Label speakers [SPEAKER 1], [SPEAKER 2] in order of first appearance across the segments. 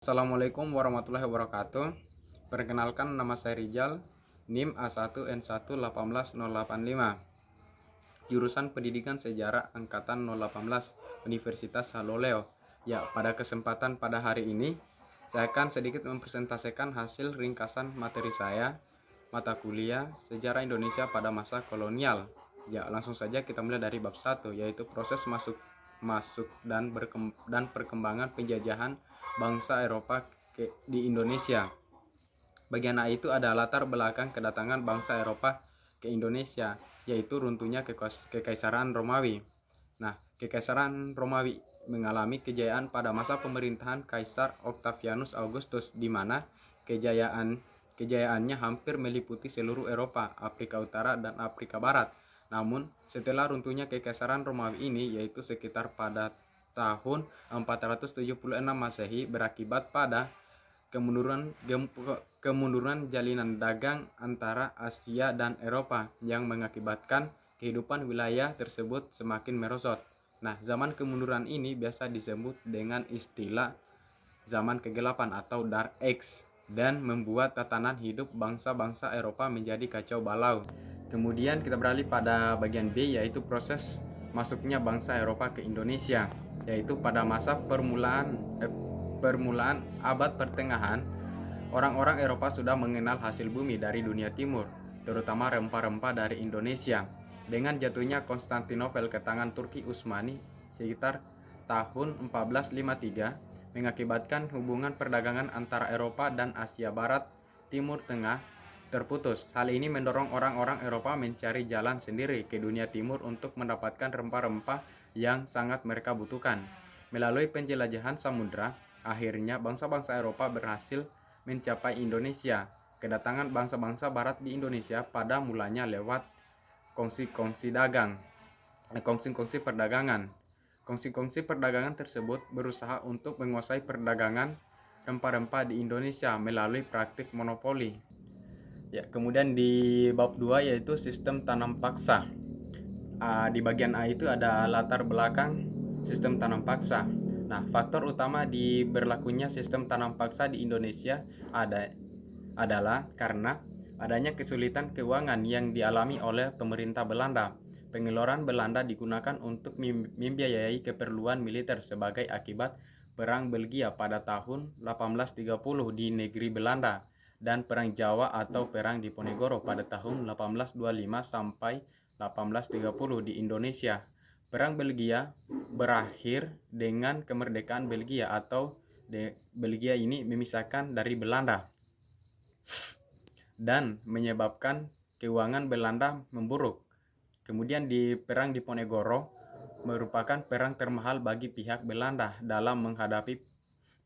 [SPEAKER 1] Assalamualaikum warahmatullahi wabarakatuh. Perkenalkan, nama saya Rijal, NIM A1N1 18085, jurusan Pendidikan Sejarah Angkatan 018 Universitas Haloleo. Ya, pada kesempatan pada hari ini saya akan sedikit mempresentasikan hasil ringkasan materi saya, mata kuliah Sejarah Indonesia pada masa kolonial. Ya, langsung saja kita mulai dari bab 1, yaitu proses masuk dan perkembangan penjajahan bangsa Eropa di Indonesia. Bagian A itu ada latar belakang kedatangan bangsa Eropa ke Indonesia, yaitu runtuhnya Kekaisaran Romawi. Nah, Kekaisaran Romawi mengalami kejayaan pada masa pemerintahan Kaisar Octavianus Augustus, di mana kejayaannya hampir meliputi seluruh Eropa, Afrika Utara, dan Afrika Barat. Namun, setelah runtuhnya Kekaisaran Romawi ini, yaitu sekitar pada tahun 476 Masehi, berakibat pada kemunduran jalinan dagang antara Asia dan Eropa yang mengakibatkan kehidupan wilayah tersebut semakin merosot. Nah, zaman kemunduran ini biasa disebut dengan istilah zaman kegelapan atau Dark Age, dan membuat tatanan hidup bangsa-bangsa Eropa menjadi kacau balau. Kemudian kita beralih pada bagian B, yaitu proses masuknya bangsa Eropa ke Indonesia, yaitu pada masa permulaan abad pertengahan. Orang-orang Eropa sudah mengenal hasil bumi dari dunia timur, terutama rempah-rempah dari Indonesia. Dengan jatuhnya Konstantinopel ke tangan Turki Utsmani sekitar tahun 1453, mengakibatkan hubungan perdagangan antara Eropa dan Asia Barat Timur Tengah terputus. Hal ini mendorong orang-orang Eropa mencari jalan sendiri ke dunia timur untuk mendapatkan rempah-rempah yang sangat mereka butuhkan. Melalui penjelajahan samudra, akhirnya bangsa-bangsa Eropa berhasil mencapai Indonesia. Kedatangan bangsa-bangsa barat di Indonesia pada mulanya lewat kongsi-kongsi perdagangan. Kongsi-kongsi perdagangan tersebut berusaha untuk menguasai perdagangan rempah-rempah di Indonesia melalui praktik monopoli. Ya, kemudian di bab 2, yaitu sistem tanam paksa. Di bagian A itu ada latar belakang sistem tanam paksa. Nah, faktor utama di berlakunya sistem tanam paksa di Indonesia adalah karena adanya kesulitan keuangan yang dialami oleh pemerintah Belanda. Pengeluaran Belanda digunakan untuk membiayai keperluan militer sebagai akibat Perang Belgia pada tahun 1830 di negeri Belanda, dan Perang Jawa atau Perang Diponegoro pada tahun 1825 sampai 1830 di Indonesia. Perang Belgia berakhir dengan kemerdekaan Belgia atau Belgia ini memisahkan dari Belanda dan menyebabkan keuangan Belanda memburuk. Kemudian di Perang Diponegoro merupakan perang termahal bagi pihak Belanda dalam menghadapi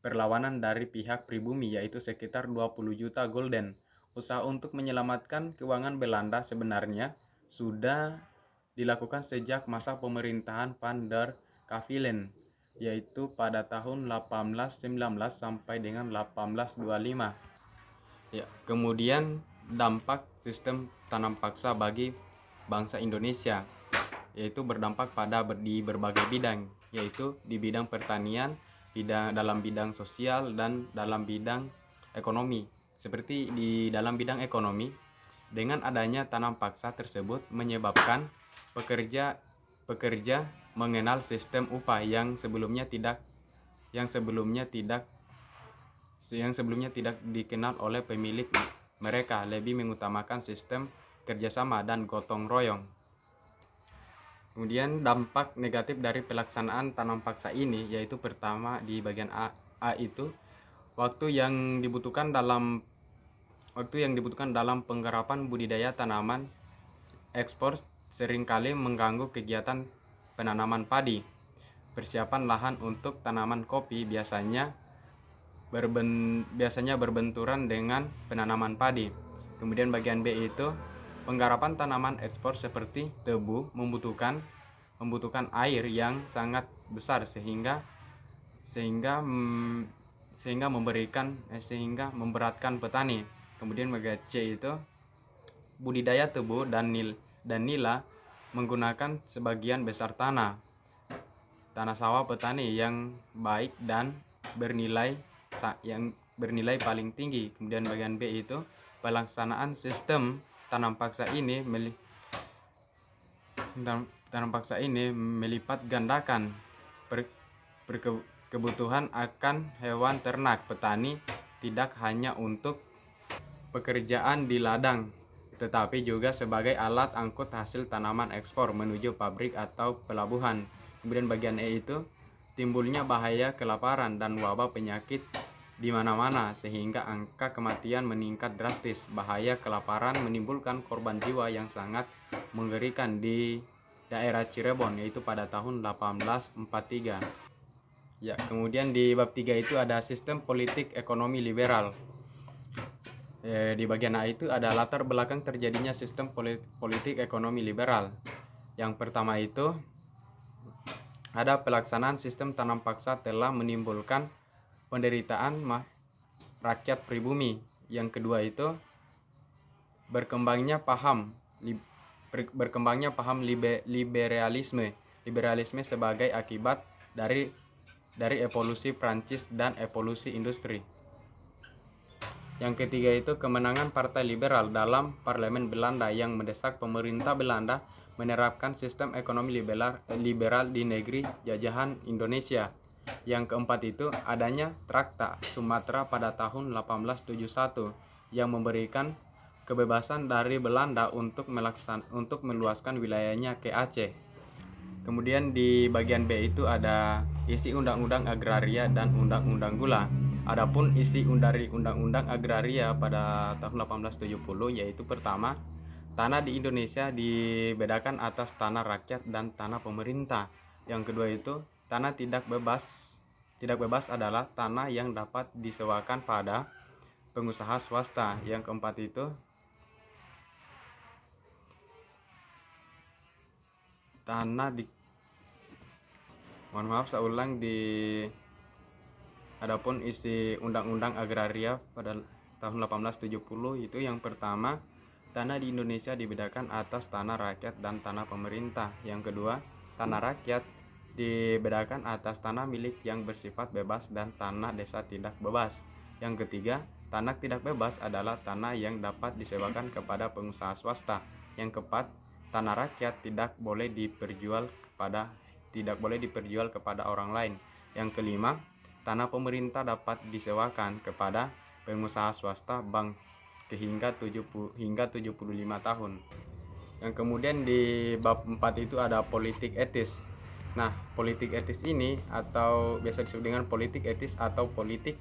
[SPEAKER 1] perlawanan dari pihak pribumi, yaitu sekitar 20 juta gulden. Usaha untuk menyelamatkan keuangan Belanda sebenarnya sudah dilakukan sejak masa pemerintahan Van der Kavelen, yaitu pada tahun 1819 sampai dengan 1825. Ya, kemudian dampak sistem tanam paksa bagi bangsa Indonesia, yaitu berdampak di berbagai bidang, yaitu di bidang pertanian, dalam bidang sosial, dan dalam bidang ekonomi. Seperti di dalam bidang ekonomi, dengan adanya tanam paksa tersebut menyebabkan pekerja mengenal sistem upah yang sebelumnya tidak dikenal oleh pemilik. Mereka lebih mengutamakan sistem kerjasama dan gotong royong. Kemudian dampak negatif dari pelaksanaan tanam paksa ini, yaitu pertama di bagian A itu waktu yang dibutuhkan dalam penggarapan budidaya tanaman ekspor seringkali mengganggu kegiatan penanaman padi. Persiapan lahan untuk tanaman kopi biasanya berbenturan dengan penanaman padi. Kemudian bagian B itu penggarapan tanaman ekspor seperti tebu membutuhkan air yang sangat besar sehingga memberatkan petani. Kemudian bagian C itu budidaya tebu dan nila menggunakan sebagian besar tanah sawah petani yang baik dan bernilai yang bernilai paling tinggi. Kemudian bagian B itu pelaksanaan sistem tanam paksa ini melipat gandakan kebutuhan akan hewan ternak petani, tidak hanya untuk pekerjaan di ladang, tetapi juga sebagai alat angkut hasil tanaman ekspor menuju pabrik atau pelabuhan. Kemudian bagian E itu timbulnya bahaya kelaparan dan wabah penyakit di mana-mana sehingga angka kematian meningkat drastis. Bahaya kelaparan menimbulkan korban jiwa yang sangat mengerikan di daerah Cirebon, yaitu pada tahun 1843. Ya, kemudian di bab 3 itu ada sistem politik ekonomi liberal. Di bagian A itu ada latar belakang terjadinya sistem politik ekonomi liberal. Yang pertama itu ada pelaksanaan sistem tanam paksa telah menimbulkan penderitaan rakyat pribumi. Yang kedua itu berkembangnya paham liberalisme sebagai akibat dari evolusi Prancis dan evolusi industri. Yang ketiga itu kemenangan Partai Liberal dalam Parlemen Belanda yang mendesak pemerintah Belanda menerapkan sistem ekonomi liberal di negeri jajahan Indonesia. Yang keempat itu adanya Traktat Sumatera pada tahun 1871 yang memberikan kebebasan dari Belanda untuk meluaskan wilayahnya ke Aceh. Kemudian di bagian B itu ada isi Undang-Undang Agraria dan Undang-Undang Gula. Adapun isi dari Undang-Undang Agraria pada tahun 1870 yaitu pertama, tanah di Indonesia dibedakan atas tanah rakyat dan tanah pemerintah. Yang kedua itu tanah tidak bebas adalah tanah yang dapat disewakan pada pengusaha swasta. Yang keempat itu adapun isi Undang-Undang Agraria pada tahun 1870 itu yang pertama, tanah di Indonesia dibedakan atas tanah rakyat dan tanah pemerintah. Yang kedua, tanah rakyat dibedakan atas tanah milik yang bersifat bebas dan tanah desa tidak bebas. Yang ketiga, tanah tidak bebas adalah tanah yang dapat disewakan kepada pengusaha swasta. Yang keempat, tanah rakyat tidak boleh diperjual kepada orang lain. Yang kelima, tanah pemerintah dapat disewakan kepada pengusaha swasta hingga 75 tahun. Yang kemudian di bab 4 itu ada politik etis. Nah, politik etis ini atau biasa disebut dengan politik etis atau politik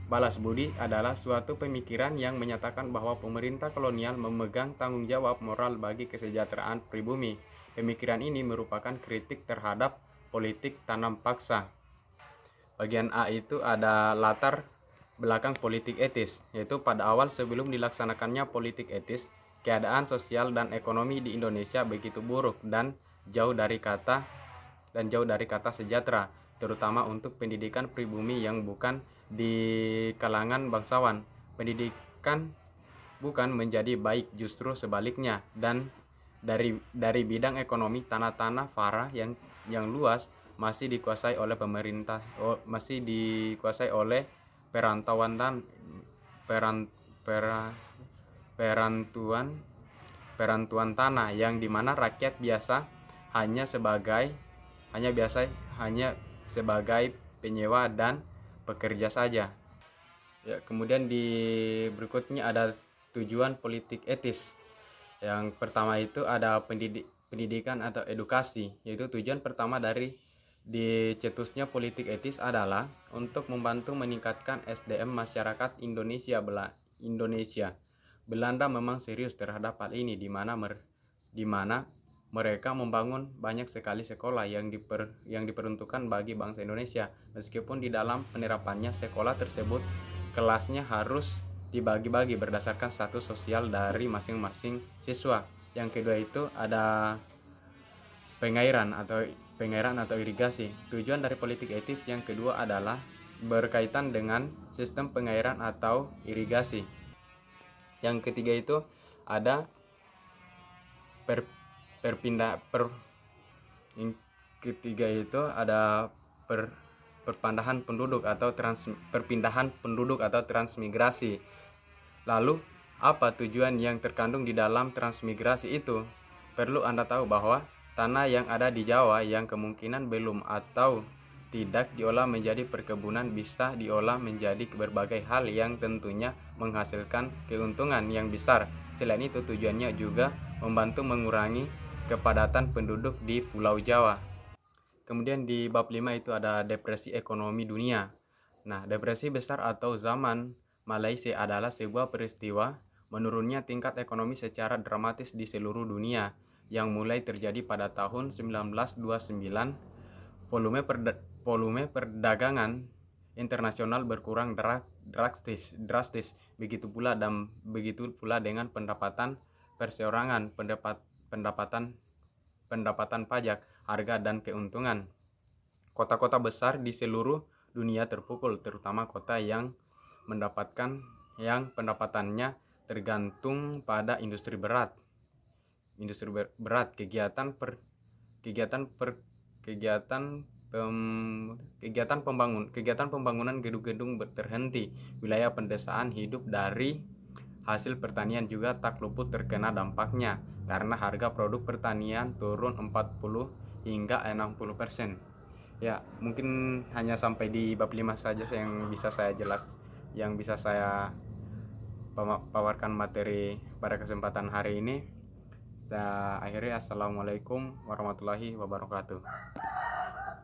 [SPEAKER 1] balas budi adalah suatu pemikiran yang menyatakan bahwa pemerintah kolonial memegang tanggung jawab moral bagi kesejahteraan pribumi. Pemikiran ini merupakan kritik terhadap politik tanam paksa. Bagian A itu ada latar belakang politik etis, yaitu pada awal sebelum dilaksanakannya politik etis, keadaan sosial dan ekonomi di Indonesia begitu buruk dan jauh dari kata sejahtera, terutama untuk pendidikan pribumi yang bukan di kalangan bangsawan. Pendidikan bukan menjadi baik, justru sebaliknya. Dan dari bidang ekonomi, tanah-tanah farah yang luas masih dikuasai oleh pemerintah, masih dikuasai oleh perantuan tanah, yang dimana rakyat biasa hanya sebagai penyewa dan pekerja saja. Ya, kemudian di berikutnya ada tujuan politik etis. Yang pertama itu ada pendidikan atau edukasi, yaitu tujuan pertama dari dicetusnya politik etis adalah untuk membantu meningkatkan SDM masyarakat Indonesia. Belanda memang serius terhadap hal ini, di mana mereka membangun banyak sekali sekolah yang diperuntukkan bagi bangsa Indonesia. Meskipun di dalam penerapannya sekolah tersebut kelasnya harus dibagi-bagi berdasarkan status sosial dari masing-masing siswa. Yang kedua itu ada pengairan atau irigasi. Tujuan dari politik etis yang kedua adalah berkaitan dengan sistem pengairan atau irigasi. Yang ketiga itu ada perpindahan penduduk atau transmigrasi. Lalu, apa tujuan yang terkandung di dalam transmigrasi itu? Perlu Anda tahu bahwa tanah yang ada di Jawa yang kemungkinan belum atau tidak diolah menjadi perkebunan bisa diolah menjadi berbagai hal yang tentunya menghasilkan keuntungan yang besar. Selain itu, tujuannya juga membantu mengurangi kepadatan penduduk di Pulau Jawa. Kemudian di bab 5 itu ada depresi ekonomi dunia. Nah, depresi besar atau zaman Malaysia adalah sebuah peristiwa menurunnya tingkat ekonomi secara dramatis di seluruh dunia yang mulai terjadi pada tahun 1929. Volume perdagangan internasional berkurang drastis. Begitu pula dengan pendapatan perseorangan, pendapatan pajak, harga, dan keuntungan. Kota-kota besar di seluruh dunia terpukul, terutama kota yang pendapatannya tergantung pada industri berat. Kegiatan pembangunan gedung-gedung terhenti. Wilayah pedesaan hidup dari hasil pertanian juga tak luput terkena dampaknya karena harga produk pertanian turun 40 hingga 60%. Ya, mungkin hanya sampai di bab 5 saja yang bisa saya paparkan materi pada kesempatan hari ini. Saya akhiri, assalamualaikum warahmatullahi wabarakatuh.